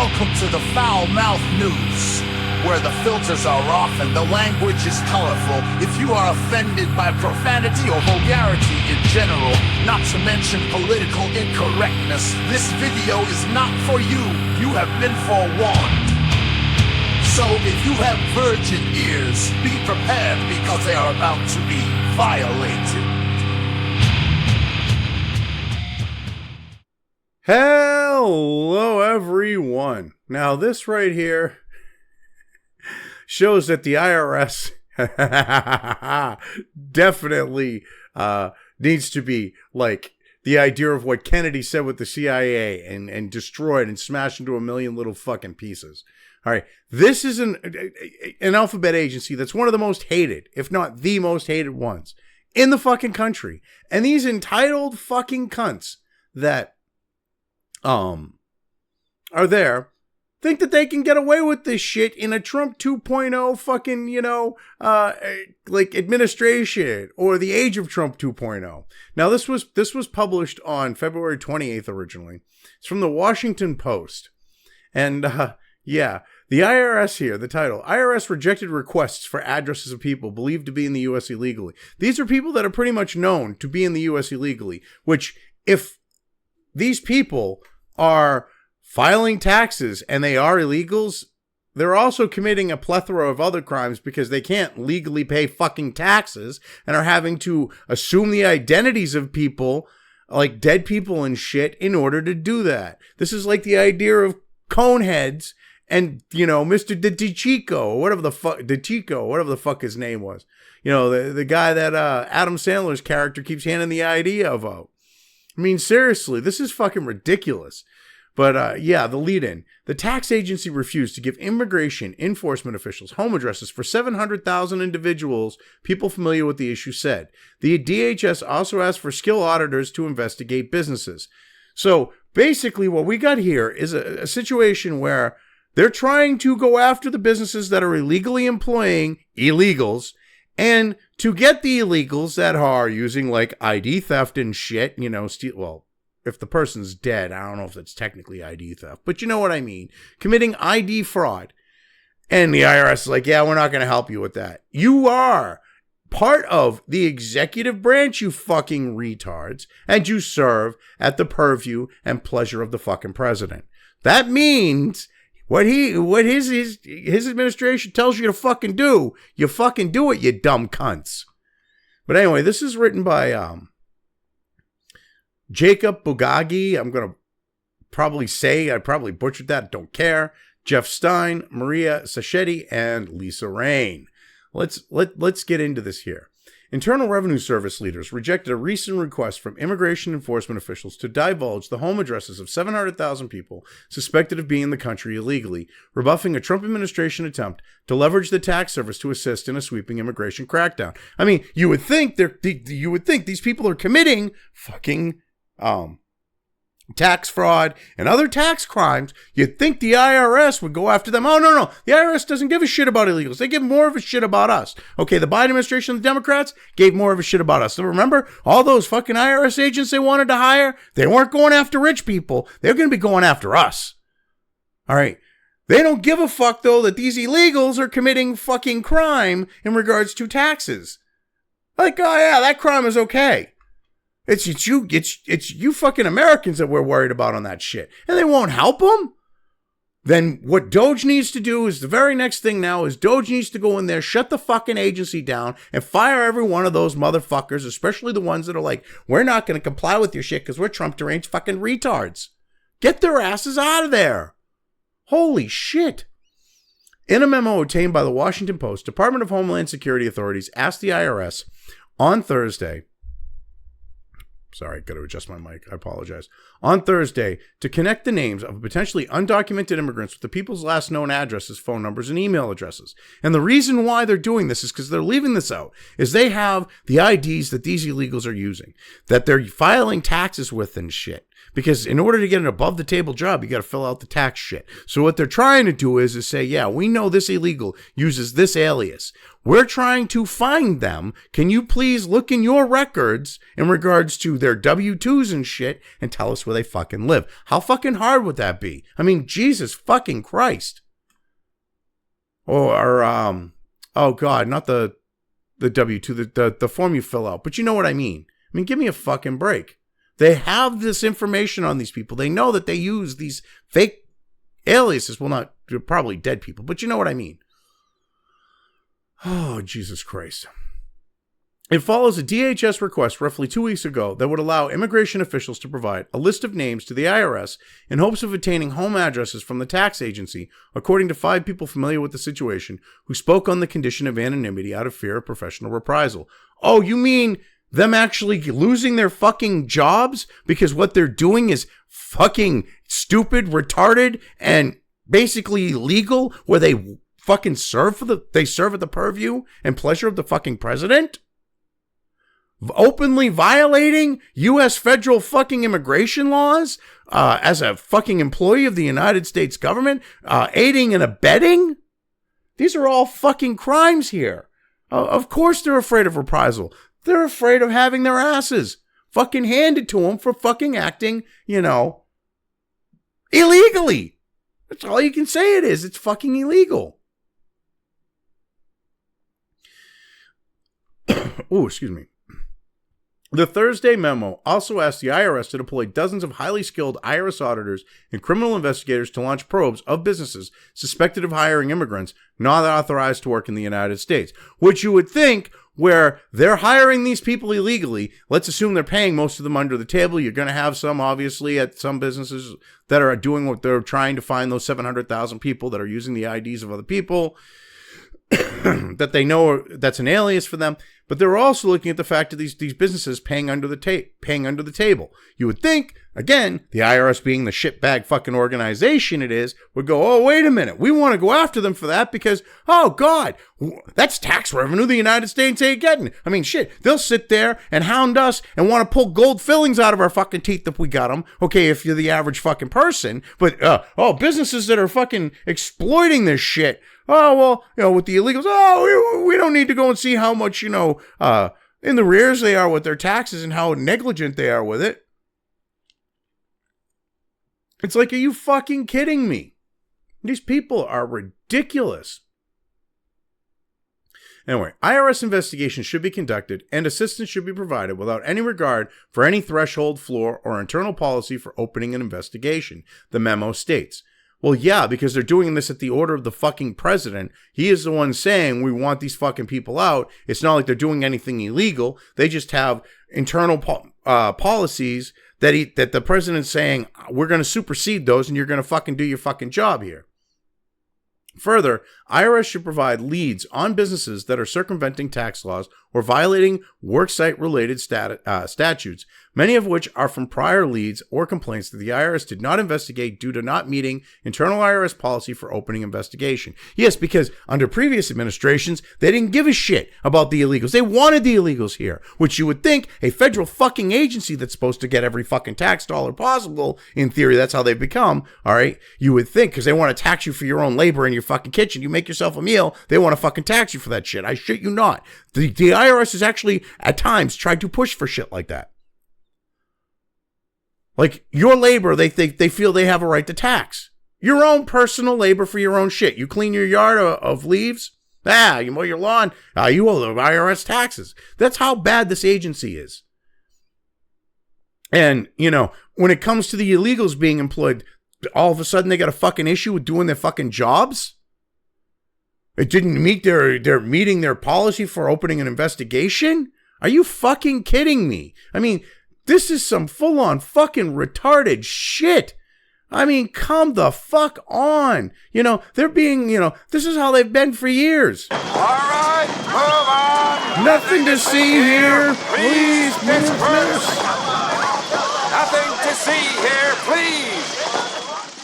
Welcome to the Foul Mouth News, where the filters are off and the language is colorful. If you are offended by profanity or vulgarity in general, not to mention political incorrectness, this video is not for you. You have been forewarned. So if you have virgin ears, be prepared because they are about to be violated. Hello, everyone. Now, this right here shows that the IRS definitely needs to be like the idea of what Kennedy said with the CIA and destroyed and smashed into a million little fucking pieces. All right, this is an alphabet agency that's one of the most hated, if not the most hated ones in the fucking country. And these entitled fucking cunts that are there think that they can get away with this shit in a Trump 2.0 fucking, like administration or the age of Trump 2.0. Now, this was published on February 28th originally. It's from the Washington Post. And, yeah, the IRS here, the title, IRS rejected requests for addresses of people believed to be in the U.S. illegally. These are people that are pretty much known to be in the U.S. illegally, which if these people are filing taxes and they are illegals, they're also committing a plethora of other crimes because they can't legally pay fucking taxes and are having to assume the identities of people, like dead people and shit, in order to do that. This is like the idea of Coneheads and, Mr. DeChico, whatever the fuck his name was. The guy that Adam Sandler's character keeps handing the ID of out. I mean, seriously, this is fucking ridiculous. But, yeah, the lead-in. The tax agency refused to give immigration enforcement officials home addresses for 700,000 individuals, people familiar with the issue said. The DHS also asked for skill auditors to investigate businesses. So, basically, what we got here is a situation where they're trying to go after the businesses that are illegally employing illegals, and to get the illegals that are using like ID theft and shit, if the person's dead, I don't know if that's technically ID theft, but you know what I mean, committing ID fraud. And the IRS is like, yeah, we're not going to help you with that. You are part of the executive branch, you fucking retards, and you serve at the purview and pleasure of the fucking president. That means what his administration tells you to fucking do, you fucking do it, you dumb cunts. But anyway, this is written by Jacob Bugagi. I'm going to I probably butchered that, don't care. Jeff Stein, Maria Sacchetti, and Lisa Rain. Let's get into this here. Internal Revenue Service leaders rejected a recent request from immigration enforcement officials to divulge the home addresses of 700,000 people suspected of being in the country illegally, rebuffing a Trump administration attempt to leverage the tax service to assist in a sweeping immigration crackdown. I mean, you would think these people are committing fucking tax fraud and other tax crimes. You'd think the IRS would go after them. Oh, no. The IRS doesn't give a shit about illegals. They give more of a shit about us. Okay, the Biden administration and the Democrats gave more of a shit about us. So remember, all those fucking IRS agents they wanted to hire, they weren't going after rich people. They're going to be going after us. All right. They don't give a fuck, though, that these illegals are committing fucking crime in regards to taxes. Like, oh, yeah, that crime is okay. It's you fucking Americans that we're worried about on that shit. And they won't help them? Then what DOGE needs to do is the very next thing now is DOGE needs to go in there, shut the fucking agency down, and fire every one of those motherfuckers, especially the ones that are like, we're not going to comply with your shit because we're Trump deranged fucking retards. Get their asses out of there. Holy shit. In a memo obtained by the Washington Post, Department of Homeland Security authorities asked the IRS on Thursday, sorry, got to adjust my mic. I apologize. On Thursday, to connect the names of potentially undocumented immigrants with the people's last known addresses, phone numbers, and email addresses. And the reason why they're doing this is because they're leaving this out, is they have the IDs that these illegals are using, that they're filing taxes with and shit. Because in order to get an above-the-table job, you got to fill out the tax shit. So what they're trying to do is say, yeah, we know this illegal uses this alias. we're trying to find them. Can you please look in your records in regards to their W-2s and shit and tell us where they fucking live? How fucking hard would that be? I mean, Jesus fucking Christ. Or oh God, not the W-2, the form you fill out. But you know what I mean. I mean, give me a fucking break. They have this information on these people. They know that they use these fake aliases. Well, not, they're probably dead people, but you know what I mean. Oh, Jesus Christ. It follows a DHS request roughly 2 weeks ago that would allow immigration officials to provide a list of names to the IRS in hopes of obtaining home addresses from the tax agency, according to 5 people familiar with the situation who spoke on the condition of anonymity out of fear of professional reprisal. Oh, you mean them actually losing their fucking jobs because what they're doing is fucking stupid, retarded, and basically illegal, where they fucking serve at the purview and pleasure of the fucking president? Openly violating U.S. federal fucking immigration laws as a fucking employee of the United States government, aiding and abetting? These are all fucking crimes here. Of course they're afraid of reprisal. They're afraid of having their asses fucking handed to them for fucking acting, illegally. That's all you can say it is. It's fucking illegal. Oh, excuse me. The Thursday memo also asked the IRS to deploy dozens of highly skilled IRS auditors and criminal investigators to launch probes of businesses suspected of hiring immigrants not authorized to work in the United States. Which you would think, where they're hiring these people illegally, let's assume they're paying most of them under the table. You're going to have some, obviously, at some businesses that are doing what they're trying to find those 700,000 people that are using the IDs of other people that they know that's an alias for them. But they're also looking at the fact of these businesses paying under the table. You would think, again, the IRS being the shitbag fucking organization it is, would go, oh, wait a minute. We want to go after them for that because, oh, God, that's tax revenue the United States ain't getting. I mean, shit, they'll sit there and hound us and want to pull gold fillings out of our fucking teeth if we got them. Okay, if you're the average fucking person. But, businesses that are fucking exploiting this shit. Oh, well, with the illegals, we don't need to go and see how much, in the rears they are with their taxes and how negligent they are with it. It's like, are you fucking kidding me? These people are ridiculous. Anyway, IRS investigations should be conducted and assistance should be provided without any regard for any threshold, floor, or internal policy for opening an investigation, the memo states. Well, yeah, because they're doing this at the order of the fucking president. He is the one saying we want these fucking people out. It's not like they're doing anything illegal. They just have internal policies that the president's saying, we're going to supersede those and you're going to fucking do your fucking job here. Further, IRS should provide leads on businesses that are circumventing tax laws or violating worksite-related statutes, many of which are from prior leads or complaints that the IRS did not investigate due to not meeting internal IRS policy for opening investigation. Yes, because under previous administrations, they didn't give a shit about the illegals. They wanted the illegals here, which you would think a federal fucking agency that's supposed to get every fucking tax dollar possible, in theory, that's how they become, all right? You would think, because they want to tax you for your own labor in your fucking kitchen. You make yourself a meal, they want to fucking tax you for that shit. I shit you not. The IRS has actually, at times, tried to push for shit like that. Like, your labor, they feel they have a right to tax. Your own personal labor for your own shit. You clean your yard of leaves? You mow your lawn? You owe the IRS taxes. That's how bad this agency is. And, when it comes to the illegals being employed, all of a sudden they got a fucking issue with doing their fucking jobs? It didn't meet they're meeting their policy for opening an investigation? Are you fucking kidding me? I mean, this is some full-on fucking retarded shit. I mean, come the fuck on. They're being, this is how they've been for years. All right, move on. Nothing to see here. Please, miss. Nothing to see here, please.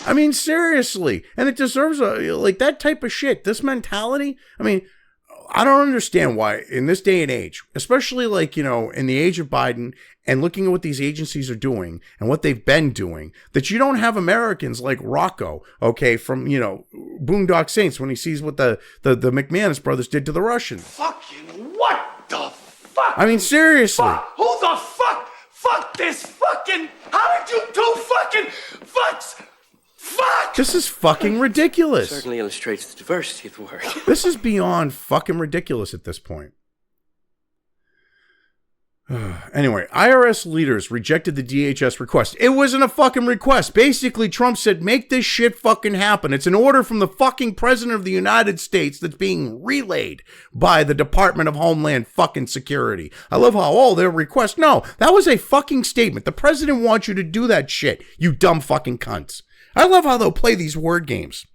I mean, seriously. And it deserves that type of shit. This mentality. I mean, I don't understand why in this day and age, especially like, you know, in the age of Biden and looking at what these agencies are doing and what they've been doing, that you don't have Americans like Rocco, okay, from, you know, Boondock Saints when he sees what the McManus brothers did to the Russians. Fucking what the fuck? I mean, seriously. Fuck, who the fuck? Fuck this fucking, how did you do fucking fucks? Fuck! This is fucking ridiculous. Certainly illustrates the diversity of the work. This is beyond fucking ridiculous at this point. Anyway, IRS leaders rejected the DHS request. It wasn't a fucking request. Basically, Trump said, make this shit fucking happen. It's an order from the fucking president of the United States that's being relayed by the Department of Homeland fucking Security. I love how, oh, their request. No, that was a fucking statement. The president wants you to do that shit, you dumb fucking cunts. I love how they'll play these word games.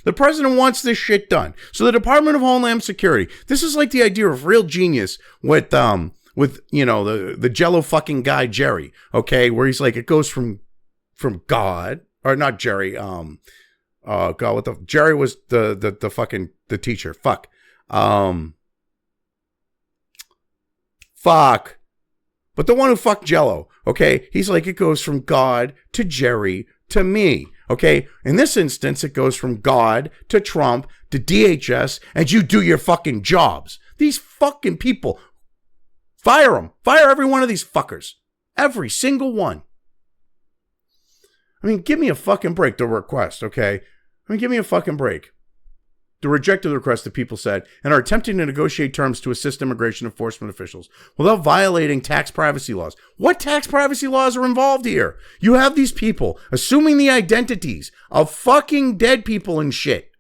The president wants this shit done. So the Department of Homeland Security, this is like the idea of real genius with you know, the Jello fucking guy, Jerry, okay, where he's like, it goes from God, or not Jerry, God, what the, Jerry was the fucking, the teacher, fuck. But the one who fucked Jello, okay, he's like, it goes from God to Jerry to me, okay? In this instance, it goes from God to Trump to DHS, and you do your fucking jobs. These fucking people, fire them. Fire every one of these fuckers. Every single one. I mean, give me a fucking break, the request, okay? I mean, give me a fucking break. The rejected the request, the people said, and are attempting to negotiate terms to assist immigration enforcement officials without violating tax privacy laws. What tax privacy laws are involved here? You have these people assuming the identities of fucking dead people and shit.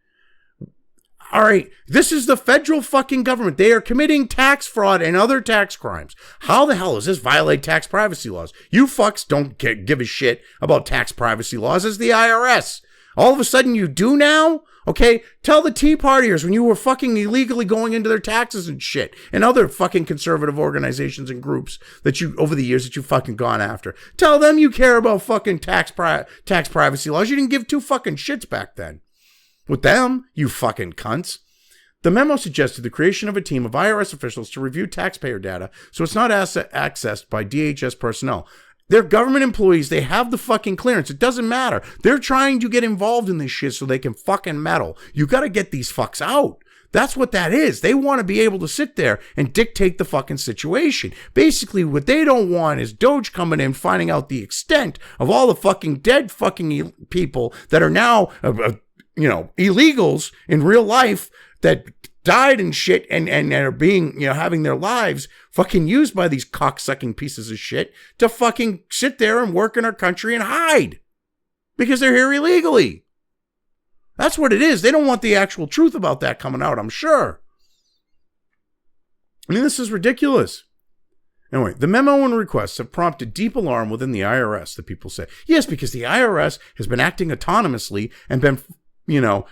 All right, this is the federal fucking government. They are committing tax fraud and other tax crimes. How the hell does this violate tax privacy laws? You fucks don't give a shit about tax privacy laws as the IRS. All of a sudden you do now? Okay, tell the Tea Partiers when you were fucking illegally going into their taxes and shit, and other fucking conservative organizations and groups that you, over the years, that you fucking gone after. Tell them you care about fucking tax privacy laws. You didn't give two fucking shits back then. With them, you fucking cunts. The memo suggested the creation of a team of IRS officials to review taxpayer data so it's not accessed by DHS personnel. They're government employees. They have the fucking clearance. It doesn't matter. They're trying to get involved in this shit so they can fucking meddle. You got to get these fucks out. That's what that is. They want to be able to sit there and dictate the fucking situation. Basically, what they don't want is DOGE coming in, finding out the extent of all the fucking dead fucking people that are now, you know, illegals in real life that died and shit and are being, you know, having their lives fucking used by these cocksucking pieces of shit to fucking sit there and work in our country and hide because they're here illegally. That's what it is. They don't want the actual truth about that coming out, I'm sure. I mean, this is ridiculous. Anyway, the memo and requests have prompted deep alarm within the IRS, the people say. Yes, because the IRS has been acting autonomously and been, you know,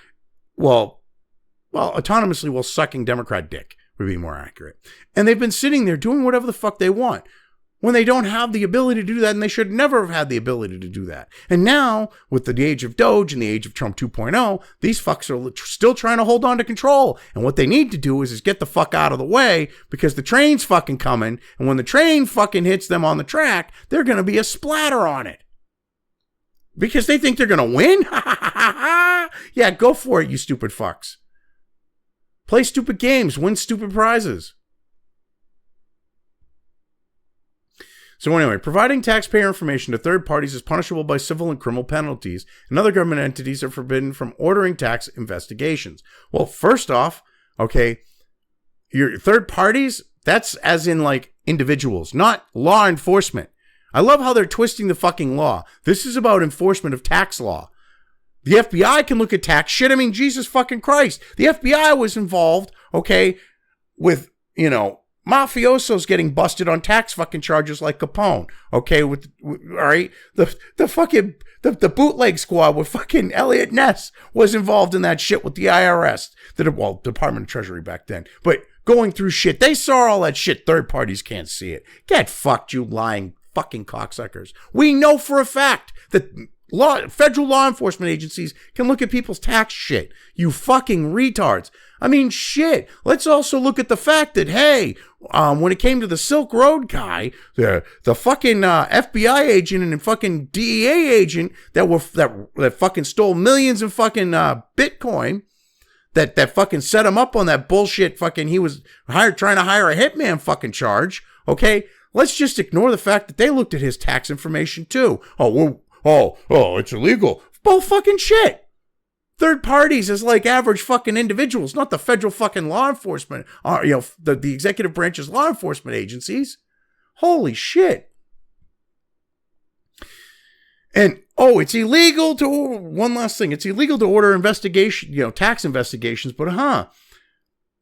autonomously while sucking Democrat dick, would be more accurate. And they've been sitting there doing whatever the fuck they want when they don't have the ability to do that, and they should never have had the ability to do that. And now, with the age of DOGE and the age of Trump 2.0, these fucks are still trying to hold on to control. And what they need to do is get the fuck out of the way because the train's fucking coming, and when the train fucking hits them on the track, they're going to be a splatter on it. Because they think they're going to win? Yeah, go for it, you stupid fucks. Play stupid games, win stupid prizes. So anyway, providing taxpayer information to third parties is punishable by civil and criminal penalties, and other government entities are forbidden from ordering tax investigations. Well, first off, okay, your third parties, that's as in like individuals, not law enforcement. I love how they're twisting the fucking law. This is about enforcement of tax law. The FBI can look at tax shit. I mean, Jesus fucking Christ. The FBI was involved, okay, with, you know, mafiosos getting busted on tax fucking charges like Capone, okay, all right? The fucking, the bootleg squad with fucking Elliot Ness was involved in that shit with the IRS, Department of Treasury back then. But going through shit, they saw all that shit. Third parties can't see it. Get fucked, you lying fucking cocksuckers. We know for a fact that federal law enforcement agencies can look at people's tax shit. You fucking retards. I mean, shit. Let's also look at the fact that, hey, when it came to the Silk Road guy, the fucking FBI agent and fucking DEA agent that fucking stole millions in fucking Bitcoin, that fucking set him up on that bullshit fucking, he was trying to hire a hitman fucking charge, okay? Let's just ignore the fact that they looked at his tax information too. It's illegal. Bull fucking shit. Third parties is like average fucking individuals, not the federal fucking law enforcement, the executive branch's law enforcement agencies. Holy shit. And, it's illegal to, one last thing, it's illegal to order tax investigations, but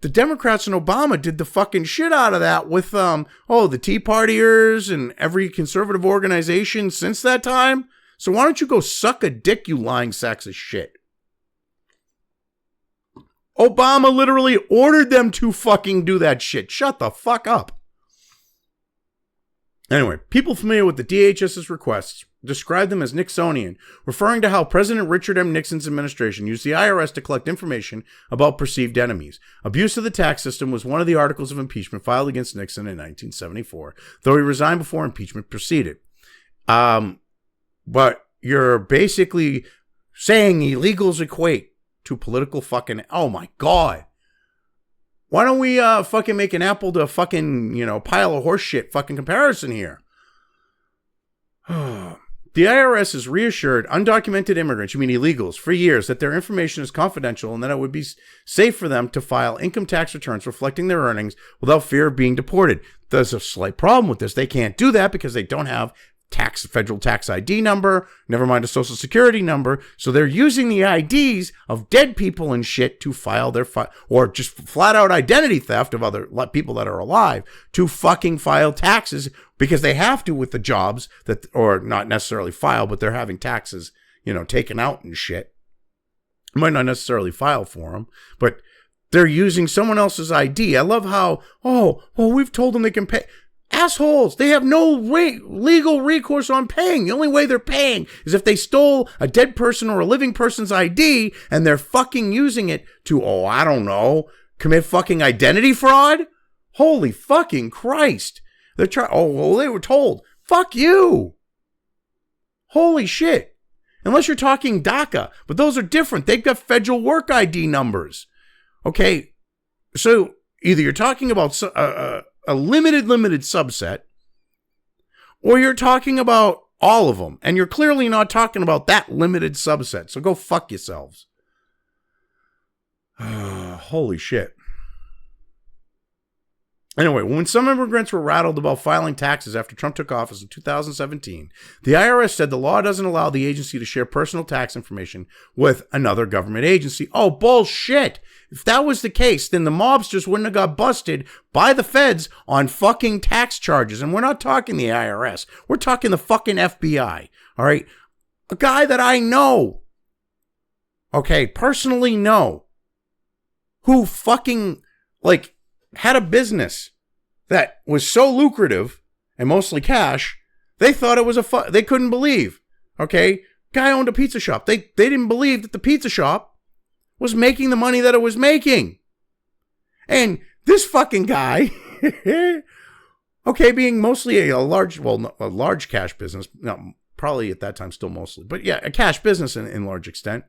the Democrats and Obama did the fucking shit out of that with, the Tea Partiers and every conservative organization since that time. So why don't you go suck a dick, you lying sacks of shit? Obama literally ordered them to fucking do that shit. Shut the fuck up. Anyway, people familiar with the DHS's requests describe them as Nixonian, referring to how President Richard M. Nixon's administration used the IRS to collect information about perceived enemies. Abuse of the tax system was one of the articles of impeachment filed against Nixon in 1974, though he resigned before impeachment proceeded. But you're basically saying illegals equate to political fucking, oh my God. Why don't we fucking make an apple to fucking, pile of horse shit fucking comparison here? The IRS has reassured undocumented immigrants, illegals, for years that their information is confidential and that it would be safe for them to file income tax returns reflecting their earnings without fear of being deported. There's a slight problem with this. They can't do that because they don't have federal tax ID number, never mind a social security number. So they're using the IDs of dead people and shit to file their or just flat out identity theft of other people that are alive to fucking file taxes because they have to with the jobs that, or not necessarily file, but they're having taxes, taken out and shit. Might not necessarily file for them, but they're using someone else's ID. I love how, we've told them they can pay. Assholes, they have no legal recourse on paying. The only way they're paying is if they stole a dead person or a living person's ID and they're fucking using it to, commit fucking identity fraud? Holy fucking Christ. They're they were told. Fuck you. Holy shit. Unless you're talking DACA, but those are different. They've got federal work ID numbers. Okay, so either you're talking about a limited subset, or you're talking about all of them, and you're clearly not talking about that limited subset, so go fuck yourselves. Holy shit. Anyway, when some immigrants were rattled about filing taxes after Trump took office in 2017, the IRS said the law doesn't allow the agency to share personal tax information with another government agency. Oh, bullshit. If that was the case, then the mobsters wouldn't have got busted by the feds on fucking tax charges. And we're not talking the IRS. We're talking the fucking FBI. All right? A guy that I know, personally know, who fucking, had a business that was so lucrative and mostly cash, they thought it was they couldn't believe. Okay? Guy owned a pizza shop. They didn't believe that the pizza shop was making the money that it was making. And this fucking guy, being mostly a large cash business, no, probably at that time still mostly, but yeah, a cash business in large extent,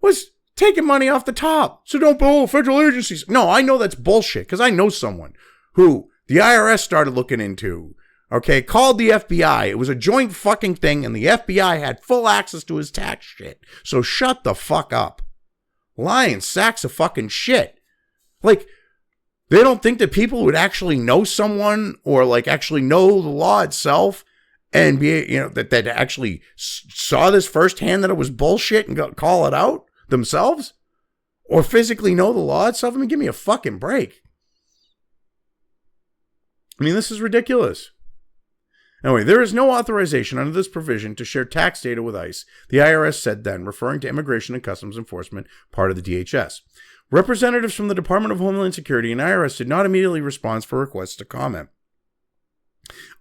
was taking money off the top. So don't federal agencies. No, I know that's bullshit because I know someone who the IRS started looking into, called the FBI. It was a joint fucking thing and the FBI had full access to his tax shit. So shut the fuck up. Lying sacks of fucking shit. They don't think that people would actually know someone or actually know the law itself and be, that actually saw this firsthand that it was bullshit and call it out themselves or physically know the law itself. Give me a fucking break. This is ridiculous. Anyway, there is no authorization under this provision to share tax data with ICE, the IRS said then, referring to Immigration and Customs Enforcement, part of the DHS. Representatives from the Department of Homeland Security and IRS did not immediately respond for requests to comment.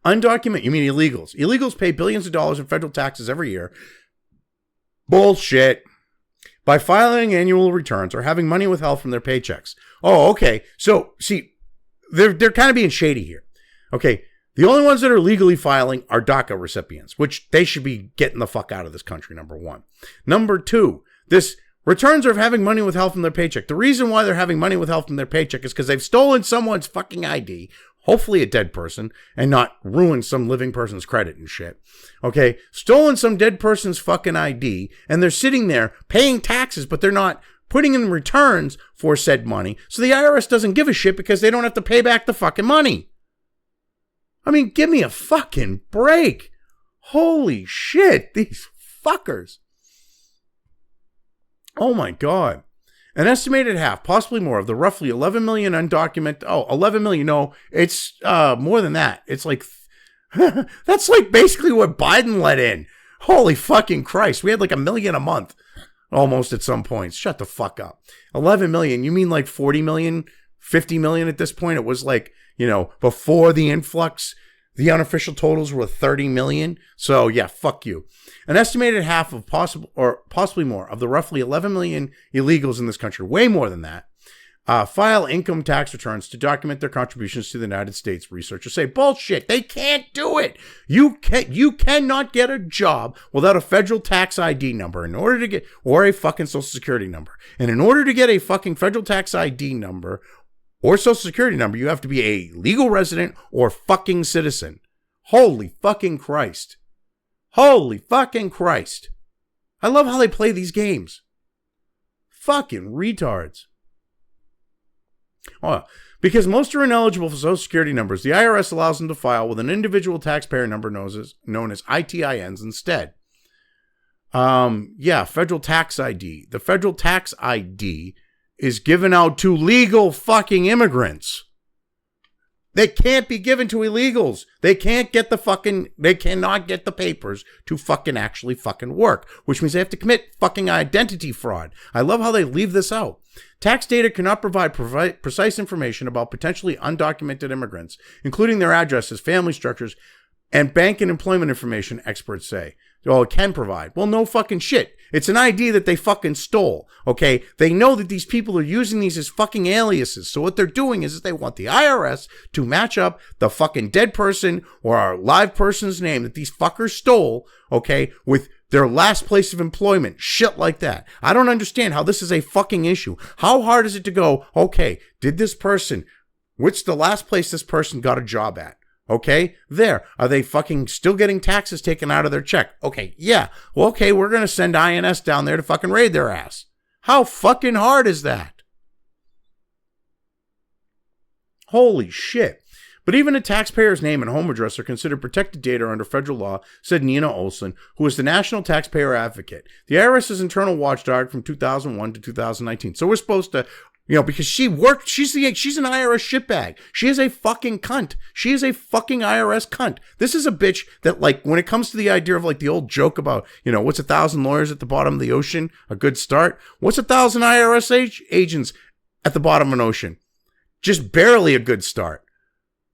Undocumented, illegals. Illegals pay billions of dollars in federal taxes every year. Bullshit. by filing annual returns or having money withheld from their paychecks. Oh, okay. So, see, they're kind of being shady here. Okay, the only ones that are legally filing are DACA recipients, which they should be getting the fuck out of this country, number one. Number two, this returns are having money withheld from their paycheck. The reason why they're having money withheld from their paycheck is because they've stolen someone's fucking ID, hopefully a dead person, and not ruined some living person's credit and shit. Okay, stolen some dead person's fucking ID, and they're sitting there paying taxes, but they're not putting in returns for said money. So the IRS doesn't give a shit because they don't have to pay back the fucking money. I mean, give me a fucking break. Holy shit, these fuckers. Oh my God. An estimated half, possibly more, of the roughly 11 million undocumented, 11 million, no, it's more than that. It's like, that's like basically what Biden let in. Holy fucking Christ. We had like 1 million a month, almost at some points. Shut the fuck up. 11 million, you mean like 40 million, 50 million at this point? It was like, before the influx, the unofficial totals were 30 million. So yeah, fuck you. An estimated half of possibly more of the roughly 11 million illegals in this country, way more than that, file income tax returns to document their contributions to the United States. Researchers say bullshit. They can't do it. You cannot get a job without a federal tax ID number or a fucking social security number. And in order to get a fucking federal tax ID number or social security number, you have to be a legal resident or fucking citizen. Holy fucking Christ. Holy fucking Christ. I love how they play these games. Fucking retards. Oh, because most are ineligible for social security numbers, the IRS allows them to file with an individual taxpayer number known as ITINs instead. Federal tax ID. The federal tax ID is given out to legal fucking immigrants. They can't be given to illegals. They cannot get the papers to fucking actually fucking work, which means they have to commit fucking identity fraud. I love how they leave this out. Tax data cannot provide precise information about potentially undocumented immigrants, including their addresses, family structures, and bank and employment information, experts say. Oh, it can provide. Well, no fucking shit. It's an ID that they fucking stole, okay? They know that these people are using these as fucking aliases. So what they're doing is they want the IRS to match up the fucking dead person or our live person's name that these fuckers stole, okay, with their last place of employment. Shit like that. I don't understand how this is a fucking issue. How hard is it to go, okay, what's the last place this person got a job at? Okay, there. Are they fucking still getting taxes taken out of their check? Okay, yeah. Well, okay, we're going to send INS down there to fucking raid their ass. How fucking hard is that? Holy shit. But even a taxpayer's name and home address are considered protected data under federal law, said Nina Olson, who is the National Taxpayer Advocate. The IRS's internal watchdog from 2001 to 2019. So we're supposed to... because she's an IRS shitbag. She is a fucking cunt. She is a fucking IRS cunt. This is a bitch that, like, when it comes to the idea of, like, the old joke about, what's 1,000 lawyers at the bottom of the ocean? A good start. What's 1,000 IRS agents at the bottom of an ocean? Just barely a good start.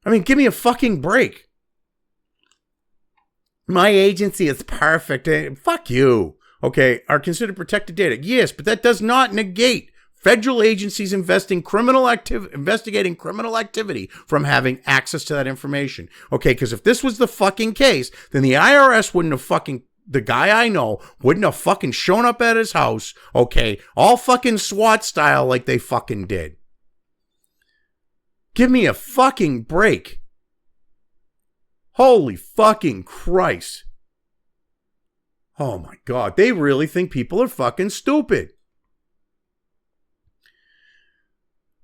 I mean, give me a fucking break. My agency is perfect. Fuck you. Okay, are considered protected data. Yes, but that does not negate federal agencies investigating criminal activity from having access to that information. Okay, because if this was the fucking case, then the IRS wouldn't have fucking, the guy I know, wouldn't have fucking shown up at his house, okay, all fucking SWAT style like they fucking did. Give me a fucking break. Holy fucking Christ. Oh my God, they really think people are fucking stupid.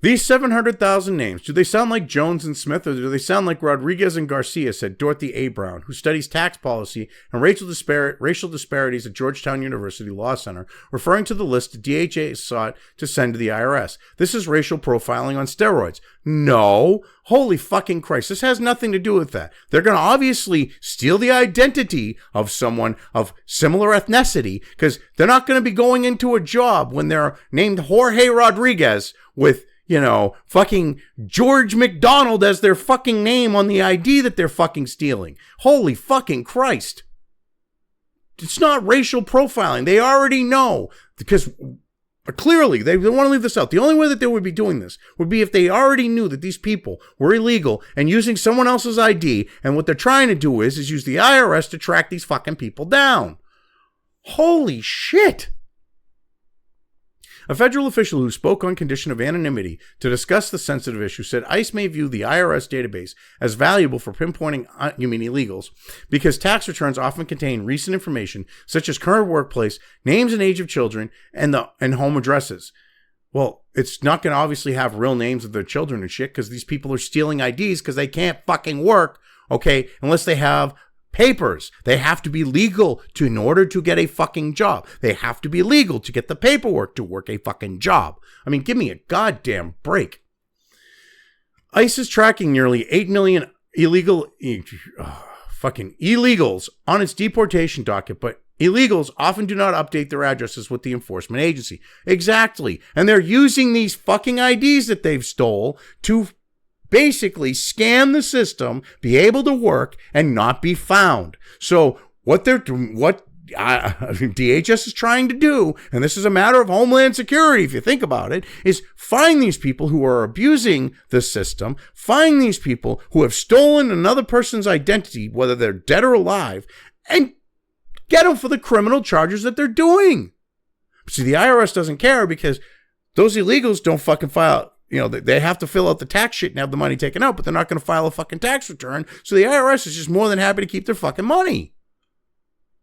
These 700,000 names, do they sound like Jones and Smith or do they sound like Rodriguez and Garcia, said Dorothy A. Brown, who studies tax policy and racial disparities at Georgetown University Law Center, referring to the list the DHA sought to send to the IRS. This is racial profiling on steroids. No. Holy fucking Christ. This has nothing to do with that. They're going to obviously steal the identity of someone of similar ethnicity because they're not going to be going into a job when they're named Jorge Rodriguez with, fucking George McDonald as their fucking name on the ID that they're fucking stealing. Holy fucking Christ. It's not racial profiling. They already know. because clearly they want to leave this out. The only way that they would be doing this would be if they already knew that these people were illegal and using someone else's ID, and what they're trying to do is use the IRS to track these fucking people down. Holy shit. A federal official who spoke on condition of anonymity to discuss the sensitive issue said ICE may view the IRS database as valuable for pinpointing illegals because tax returns often contain recent information such as current workplace, names and age of children, and home addresses. Well, it's not going to obviously have real names of their children and shit because these people are stealing IDs because they can't fucking work, okay, unless they have papers. They have to be legal in order to get a fucking job. They have to be legal to get the paperwork to work a fucking job. I mean, give me a goddamn break. ICE is tracking nearly 8 million illegals on its deportation docket, but illegals often do not update their addresses with the enforcement agency. Exactly. And they're using these fucking IDs that they've stole to basically scam the system, be able to work, and not be found. So what DHS is trying to do, and this is a matter of Homeland Security if you think about it, is find these people who are abusing the system, find these people who have stolen another person's identity, whether they're dead or alive, and get them for the criminal charges that they're doing. See, the IRS doesn't care because those illegals don't fucking file. You know, they have to fill out the tax shit and have the money taken out, but they're not going to file a fucking tax return. So the IRS is just more than happy to keep their fucking money.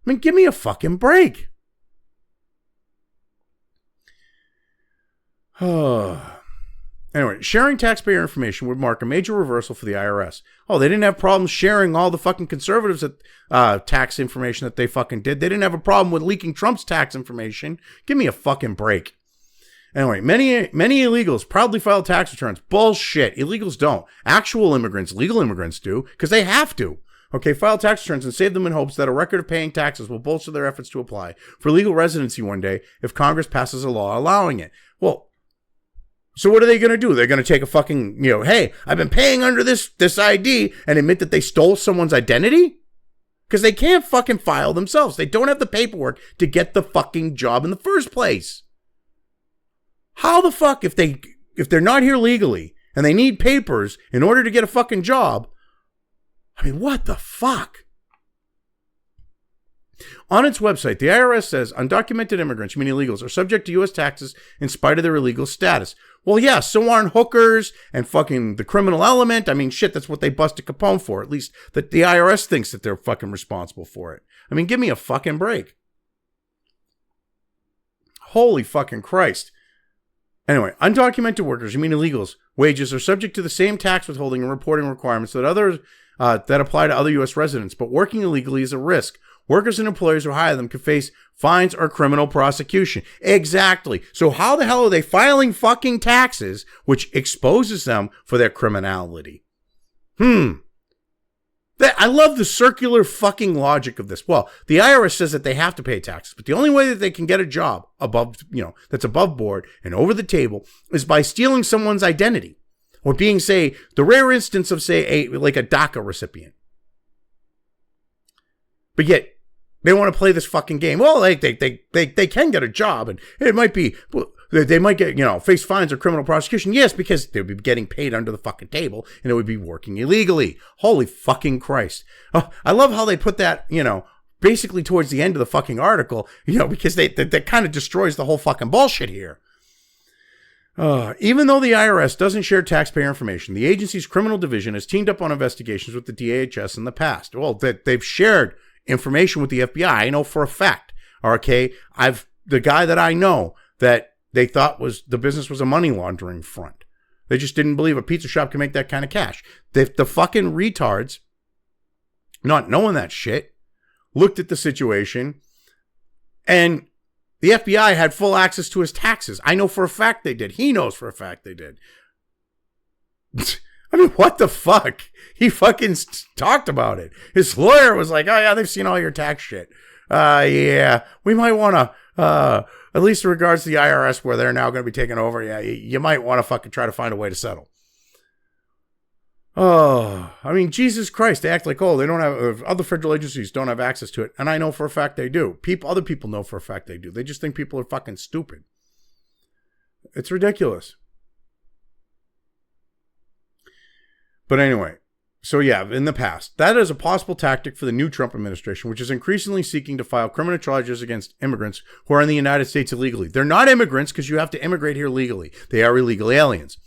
I mean, give me a fucking break. Anyway, sharing taxpayer information would mark a major reversal for the IRS. Oh, they didn't have problems sharing all the fucking conservatives' tax information that they fucking did. They didn't have a problem with leaking Trump's tax information. Give me a fucking break. Anyway, many illegals proudly file tax returns. Bullshit. Illegals don't. Actual immigrants, legal immigrants do, because they have to. Okay, file tax returns and save them in hopes that a record of paying taxes will bolster their efforts to apply for legal residency one day if Congress passes a law allowing it. Well, so what are they going to do? They're going to take a fucking, hey, I've been paying under this ID and admit that they stole someone's identity? Because they can't fucking file themselves. They don't have the paperwork to get the fucking job in the first place. How the fuck, if they're not here legally and they need papers in order to get a fucking job, I mean, what the fuck? On its website, the IRS says undocumented immigrants, meaning illegals, are subject to U.S. taxes in spite of their illegal status. Well, yeah, so aren't hookers and fucking the criminal element. I mean, shit, that's what they busted Capone for. At least that the IRS thinks that they're fucking responsible for it. I mean, give me a fucking break. Holy fucking Christ. Anyway, undocumented workers, you mean illegals, wages are subject to the same tax withholding and reporting requirements that others that apply to other U.S. residents, but working illegally is a risk. Workers and employers who hire them could face fines or criminal prosecution. Exactly. So how the hell are they filing fucking taxes, which exposes them for their criminality? I love the circular fucking logic of this. Well, the IRS says that they have to pay taxes, but the only way that they can get a job above, that's above board and over the table is by stealing someone's identity or being, say, the rare instance of, say, like a DACA recipient. But yet, they want to play this fucking game. Well, they can get a job, and it might be, they might get, face fines or criminal prosecution. Yes, because they would be getting paid under the fucking table, and it would be working illegally. Holy fucking Christ. Oh, I love how they put that, basically towards the end of the fucking article, because that kind of destroys the whole fucking bullshit here. Even though the IRS doesn't share taxpayer information, the agency's criminal division has teamed up on investigations with the DHS in the past. Well, they've shared information with the FBI. I know for a fact. Okay, the guy that I know that they thought the business was a money laundering front. They just didn't believe a pizza shop can make that kind of cash. The fucking retards, not knowing that shit, looked at the situation, and the FBI had full access to his taxes. I know for a fact they did. He knows for a fact they did. I mean, what the fuck? He fucking talked about it. His lawyer was like, oh yeah, they've seen all your tax shit. Yeah, we might want to, at least in regards to the IRS where they're now going to be taking over, yeah, you might want to fucking try to find a way to settle. Oh, I mean, Jesus Christ, they act like, oh, they don't have, other federal agencies don't have access to it. And I know for a fact they do. Other people know for a fact they do. They just think people are fucking stupid. It's ridiculous. But anyway, so yeah, in the past, that is a possible tactic for the new Trump administration, which is increasingly seeking to file criminal charges against immigrants who are in the United States illegally. They're not immigrants because you have to immigrate here legally. They are illegal aliens.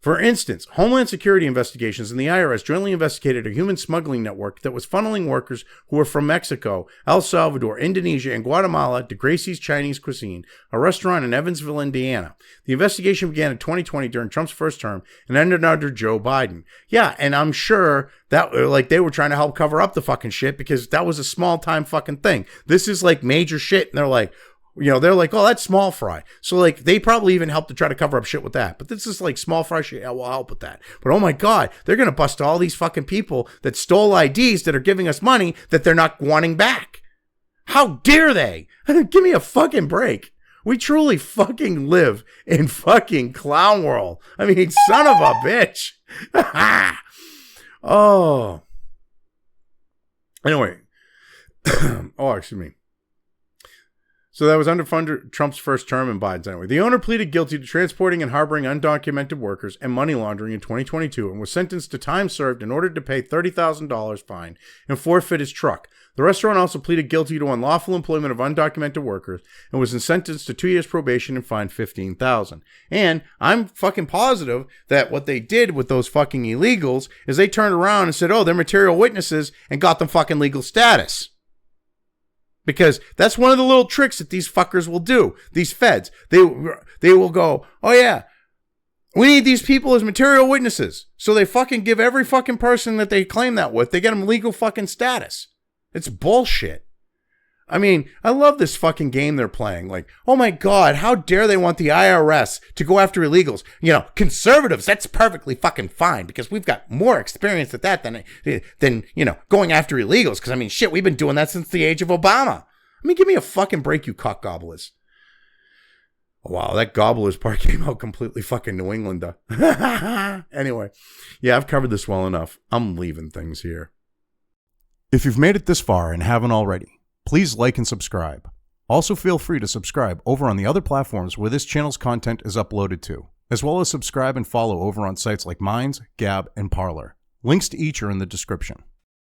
For instance, Homeland Security investigations and the IRS jointly investigated a human smuggling network that was funneling workers who were from Mexico, El Salvador, Indonesia, and Guatemala to Gracie's Chinese Cuisine, a restaurant in Evansville, Indiana. The investigation began in 2020 during Trump's first term and ended under Joe Biden. Yeah, and I'm sure that like they were trying to help cover up the fucking shit because that was a small time fucking thing. This is like major shit, and they're like, you know, they're like, oh, that's small fry. So, like, they probably even helped to try to cover up shit with that. But this is like small fry shit. Yeah, we'll help with that. But oh my God, they're going to bust all these fucking people that stole IDs that are giving us money that they're not wanting back. How dare they? Give me a fucking break. We truly fucking live in fucking clown world. I mean, son of a bitch. Oh. Anyway. Oh, excuse me. So that was under Trump's first term and Biden's anyway. The owner pleaded guilty to transporting and harboring undocumented workers and money laundering in 2022 and was sentenced to time served in order to pay $30,000 fine and forfeit his truck. The restaurant also pleaded guilty to unlawful employment of undocumented workers and was sentenced to 2 years probation and fined $15,000. And I'm fucking positive that what they did with those fucking illegals is they turned around and said, oh, they're material witnesses and got them fucking legal status. Because that's one of the little tricks that these fuckers will do. These feds, they will go, oh yeah, we need these people as material witnesses. So they fucking give every fucking person that they claim that with, they get them legal fucking status. It's bullshit. I mean, I love this fucking game they're playing. Like, oh my God, how dare they want the IRS to go after illegals? You know, conservatives, that's perfectly fucking fine because we've got more experience at that than you know, going after illegals. Because, I mean, shit, we've been doing that since the age of Obama. I mean, give me a fucking break, you cock gobblers. Oh, wow, that gobblers part came out completely fucking New Englander. Anyway, yeah, I've covered this well enough. I'm leaving things here. If you've made it this far and haven't already, please like and subscribe. Also feel free to subscribe over on the other platforms where this channel's content is uploaded to, as well as subscribe and follow over on sites like Minds, Gab, and Parler. Links to each are in the description.